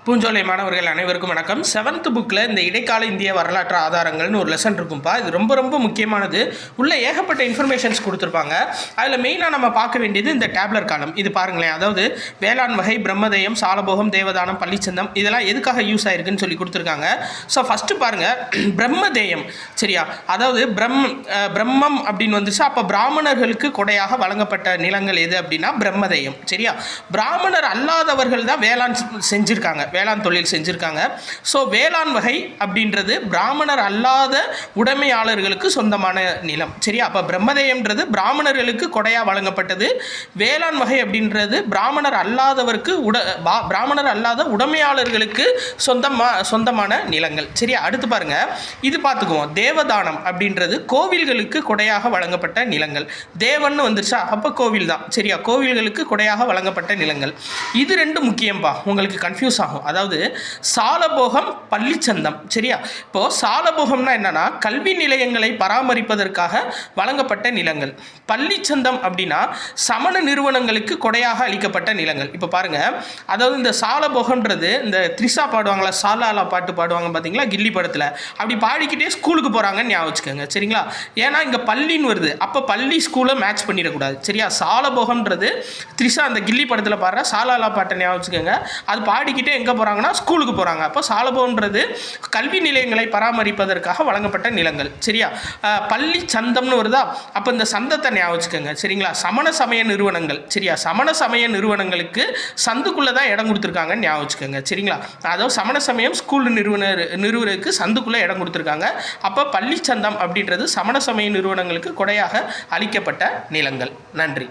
பூஞ்சோலை மாணவர்கள் அனைவருக்கும் வணக்கம். 7th புக்கில் இந்த இடைக்கால இந்திய வரலாற்று ஆதாரங்கள்னு ஒரு லெசன் இருக்கும்ப்பா. இது ரொம்ப ரொம்ப முக்கியமானது. உள்ளே ஏகப்பட்ட இன்ஃபர்மேஷன்ஸ் கொடுத்துருப்பாங்க. அதில் மெயினாக நம்ம பார்க்க வேண்டியது இந்த டேப்லர் காலம். இது பாருங்களேன், அதாவது வேளாண் வகை, பிரம்மதேயம், சாலபோகம், தேவதானம், பள்ளிச்சந்தம் இதெல்லாம் எதுக்காக யூஸ் ஆயிருக்குன்னு சொல்லி கொடுத்துருக்காங்க. ஸோ ஃபஸ்ட்டு பாருங்கள், பிரம்மதேயம் சரியா, அதாவது பிரம்மம் அப்படின்னு வந்துச்சு. அப்போ பிராமணர்களுக்கு கொடையாக வழங்கப்பட்ட நிலங்கள் எது அப்படின்னா பிரம்மதேயம் சரியா. பிராமணர் அல்லாதவர்கள் தான் வேளாண் செஞ்சுருக்காங்க, வேளாண் தொழில் செஞ்சுருக்காங்க. ஸோ வேளாண் வகை அப்படின்றது பிராமணர் அல்லாத உடைமையாளர்களுக்கு சொந்தமான நிலம் சரியா. அப்போ பிரம்மதேயம்ன்றது பிராமணர்களுக்கு கொடையாக வழங்கப்பட்டது. வேளாண் வகை அப்படின்றது பிராமணர் அல்லாதவருக்கு பிராமணர் அல்லாத உடைமையாளர்களுக்கு சொந்தமான நிலங்கள் சரியா. அடுத்து பாருங்க, இது பார்த்துக்குவோம். தேவதானம் அப்படின்றது கோவில்களுக்கு கொடையாக வழங்கப்பட்ட நிலங்கள். தேவன் வந்துருச்சா, அப்போ கோவில் தான் சரியா. கோவில்களுக்கு கொடையாக வழங்கப்பட்ட நிலங்கள். இது ரெண்டு முக்கியம்பா, உங்களுக்கு கன்ஃபியூஸ் ஆகும். அதாவது சாலபோகம், பள்ளிச்சந்தம் சரியா. இப்போது சாலபோகம்னா என்னன்னா கல்வி நிலையங்களை பராமரிப்பதற்காக வழங்கப்பட்ட நிலங்கள். பள்ளிச்சந்தம் அப்படின்னா சமண நிறுவனங்களுக்கு கொடையாக அளிக்கப்பட்ட நிலங்கள். இப்போ பாருங்க, அதாவது இந்த சாலபோகம்ன்றது இந்த த்ரிஷா பாடுவாங்களா, சாலாலா பாட்டு பாடுவாங்க பார்த்தீங்களா கில்லி படத்தில், அப்படி பாடிக்கிட்டே ஸ்கூலுக்கு போகிறாங்கன்னு ஞாபகம் வச்சுக்கோங்க சரிங்களா. ஏன்னா இங்கே பள்ளின்னு வருது, அப்போ பள்ளி ஸ்கூலை மேட்ச் பண்ணிடக்கூடாது சரியா. சாலபோகம்ன்றது த்ரிஷா அந்த கில்லி படத்தில் பாடுற சாலாலா பாட்டை ஞாபகம் வச்சுக்கோங்க. அது பாடிக்கிட்டே எங்கே போகிறாங்கன்னா ஸ்கூலுக்கு போகிறாங்க. அப்போ சாலபோகம்ன்றது கல்வி நிலையங்களை பராமரிப்பதற்காக வழங்கப்பட்ட நிலங்கள் சரியா. பள்ளி சந்தம்னு வருதா, அப்போ இந்த சந்தத்தை ஞாபகம் வச்சுக்கோங்க சரிங்களா. சமண சமய நிறுவனங்கள் சரியா, சமண சமய நிறுவனங்களுக்கு சந்துக்குள்ளே தான் இடம் கொடுத்துருக்காங்கன்னு ஞாபகம் வச்சுக்கோங்க சரிங்களா. அதாவது சமண சமயம் ஸ்கூல் நிறுவனருக்கு சந்துக்குள்ளே இடம் கொடுத்துருக்காங்க. அப்போ பள்ளி சந்தம் அப்படின்றது சமண சமய நிறுவனங்களுக்கு கொடையாக அளிக்கப்பட்ட நிலங்கள். நன்றி.